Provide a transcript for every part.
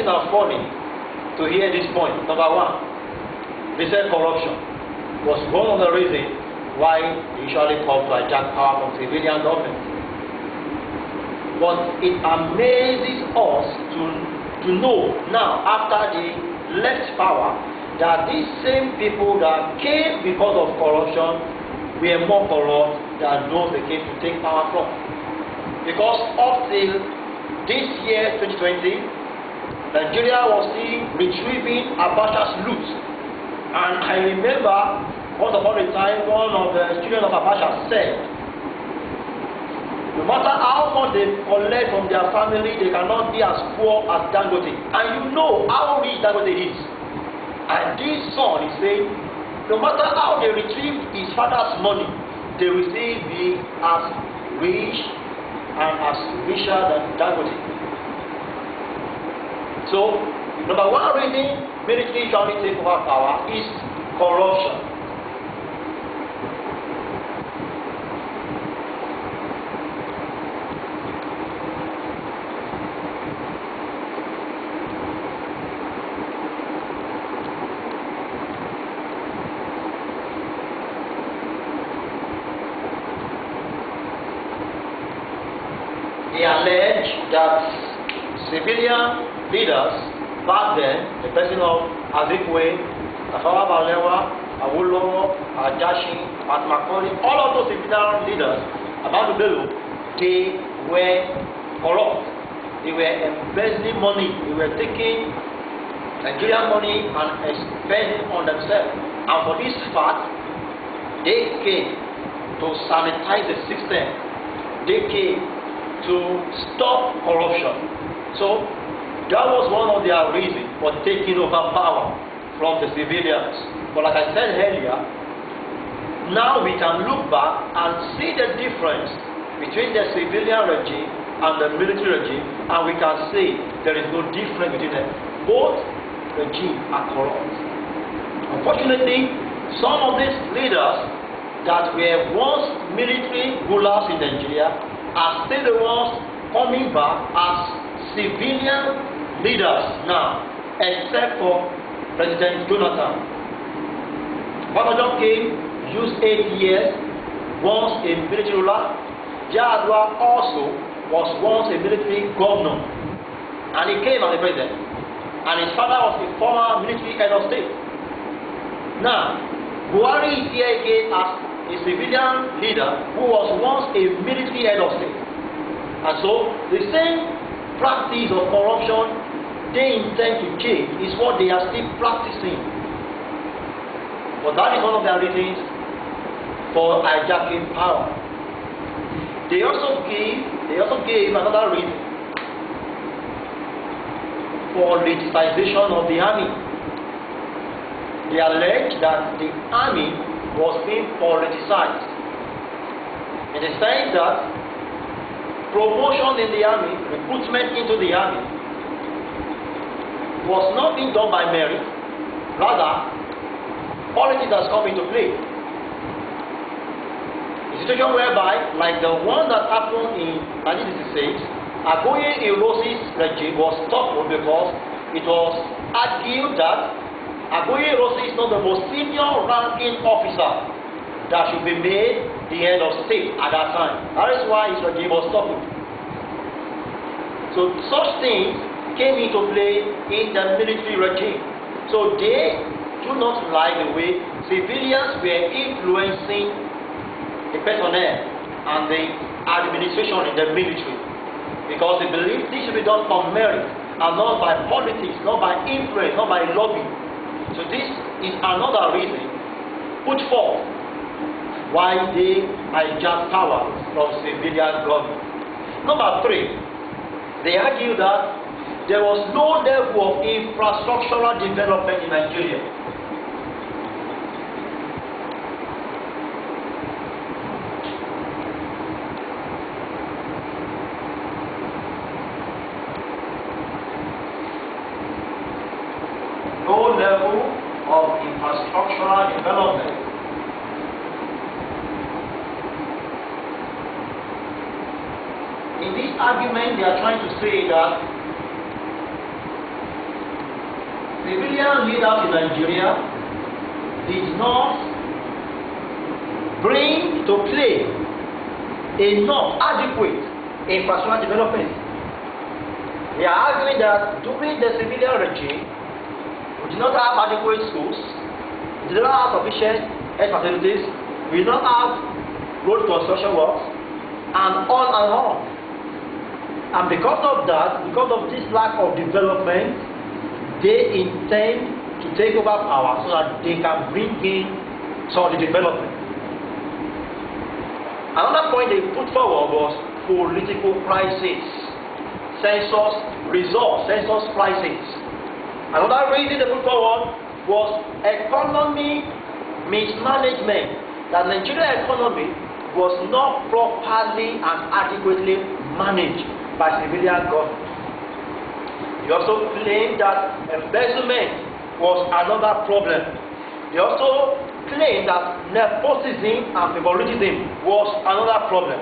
interesting and funny to hear this point. Number one, they said corruption was one of the reasons why they usually come to hijack power from civilian government. But it amazes us to know now, after they left power, that these same people that came because of corruption were more corrupt than those they came to take power from. Because up till this year, 2020, Nigeria was still retrieving Abacha's loot. And I remember once upon a time, one of the students of Abacha said, no matter how much they collect from their family, they cannot be as poor as Dangote. And you know how rich Dangote is. And this son is saying, no matter how they retrieve his father's money, they will still be as rich and as richer than Dangote. So, number one reason military usually take over power is corruption. They allege that civilian leaders back then, the person of AKURE, Tafawa Balewa, Awolowo, Ajashi, Macaulay, all of those civilian leaders, Ahmadu Bello, they were corrupt. They were embezzling money. They were taking Nigerian money and spending on themselves. And for this fact, they came to sanitize the system. They came to stop corruption. So that was one of their reasons for taking over power from the civilians. But like I said earlier, now we can look back and see the difference between the civilian regime and the military regime, and we can say there is no difference between them. Both regimes are corrupt. Unfortunately, some of these leaders that were once military rulers in Nigeria are still the ones coming back as civilian leaders now, except for President Jonathan. Obasanjo came, used 8 years, once a military ruler. Yar'Adua also was once a military governor, and he came as a president. And his father was a former military head of state. Now, Buhari is here again as a civilian leader who was once a military head of state. And so, the same practice of corruption they intend to change is what they are still practicing. But that is one of their reasons for hijacking power. They also gave another reason for politicization of the army. They allege that the army was being politicized, in the sense that promotion in the army, recruitment into the army, was not being done by merit. Rather, politics has come into play. A situation whereby, like the one that happened in 1966, AKURE Irosi's regime was toppled because it was argued that AKURE Irosi is not the most senior ranking officer that should be made the head of state at that time. That is why his regime was toppled. So such things came into play in the military regime. So they do not like the way civilians were influencing the personnel and the administration in the military, because they believe this should be done on merit and not by politics, not by influence, not by lobby. So this is another reason put forth why they hijack power from civilian government. Number 3, they argue that there was no level of infrastructural development in Nigeria. No level of infrastructural development. In this argument, they are trying to say that civilian leaders in Nigeria did not bring to play enough adequate infrastructural development. They are arguing that during the civilian regime, we did not have adequate schools, we did not have sufficient health facilities, we did not have road construction works, and on and on. And because of that, because of this lack of development, they intend to take over power so that they can bring in some of the development. Another point they put forward was political crisis, census results, census crisis. Another reason they put forward was economic mismanagement, that Nigerian economy was not properly and adequately managed by civilian government. They also claimed that embezzlement was another problem. They also claimed that nepotism and favoritism was another problem.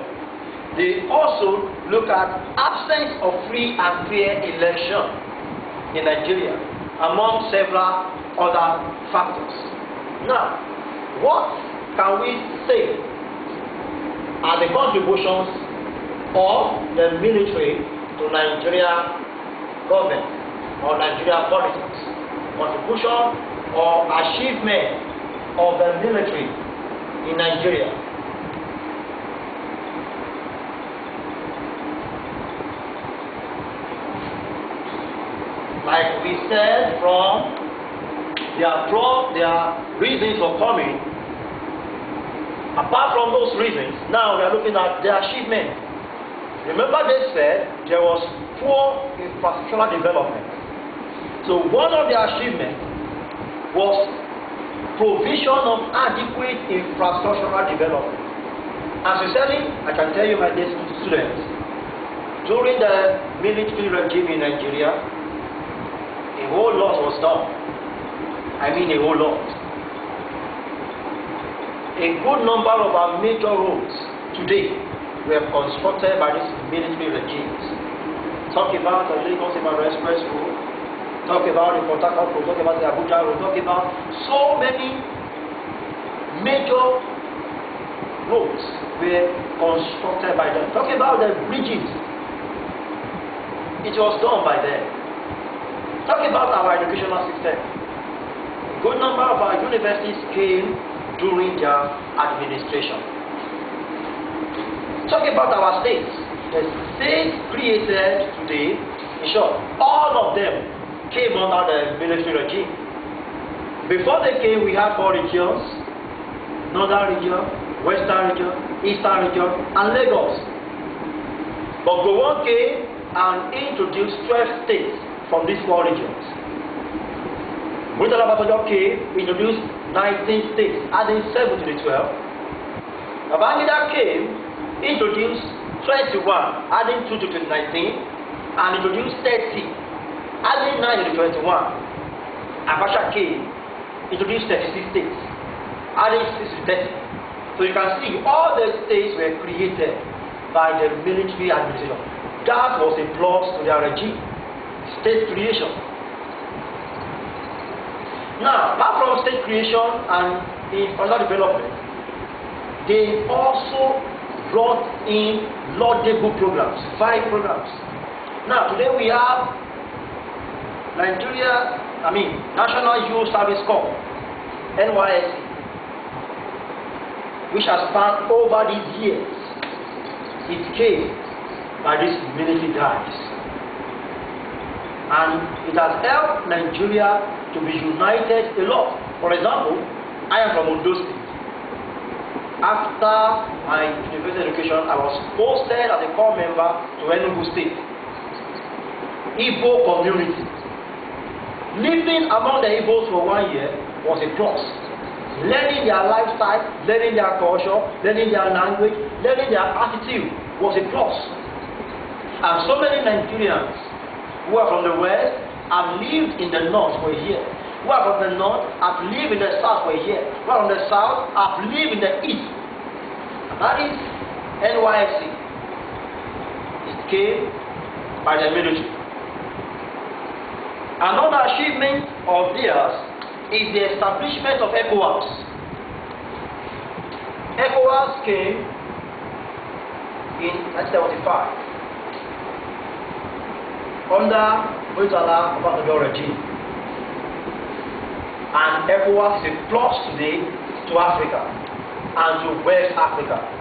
They also look at absence of free and fair election in Nigeria, among several other factors. Now, what can we say are the contributions of the military to Nigeria government or Nigeria politics? Contribution or achievement of the military in Nigeria. Like we said, from their reasons for coming, apart from those reasons, now we are looking at their achievement. Remember, they said there was poor infrastructural development. So one of their achievements was provision of adequate infrastructural development. And sincerely, I can tell you, my dear students, during the military regime in Nigeria, a whole lot was done. I mean a whole lot. A good number of our major roads today were constructed by these military regimes. Talk about the Lagos-Ibadan Express Road, talk about the Port Harcourt Road, talk about the Abuja Road, talk about so many major roads were constructed by them. Talk about the bridges. It was done by them. Talk about our educational system. A good number of our universities came during their administration. Talk about our states. The states created today, in short, all of them came under the military regime. Before they came, we had 4 regions: Northern region, Western region, Eastern region, and Lagos. But Gowon came and introduced 12 states from these 4 regions. Murtala Babajo came, introduced 19 states, adding 7 to the 12. Babangida came, introduced 21, adding 2 to the 19, and introduced 30, adding 9 to the 21. Abacha came, introduced 36 states, adding 6 to 30. So you can see all the states were created by the military administration. That was a plus to their regime, state creation. Now, apart from state creation and infrastructure development, they also brought in laudable programs, 5 programs. Now, today we have National Youth Service Corps, NYSC, which has spanned over these years. It came by these military guys. And it has helped Nigeria to be united a lot. For example, I am from Ondo State. After my university education, I was posted as a corps member to Enugu State. Igbo community. Living among the Igbos for 1 year was a plus. Learning their lifestyle, learning their culture, learning their language, learning their attitude was a plus. And so many Nigerians who are from the West have lived in the North for a year. Who are from the North have lived in the South for a year. Who are from the South have lived in the East. And that is NYSC. It came by the military. Another achievement of theirs is the establishment of ECOWAS. ECOWAS came in 1975 under Murtala Obasanjo regime, and ECOWAS is a plus today to Africa and to West Africa.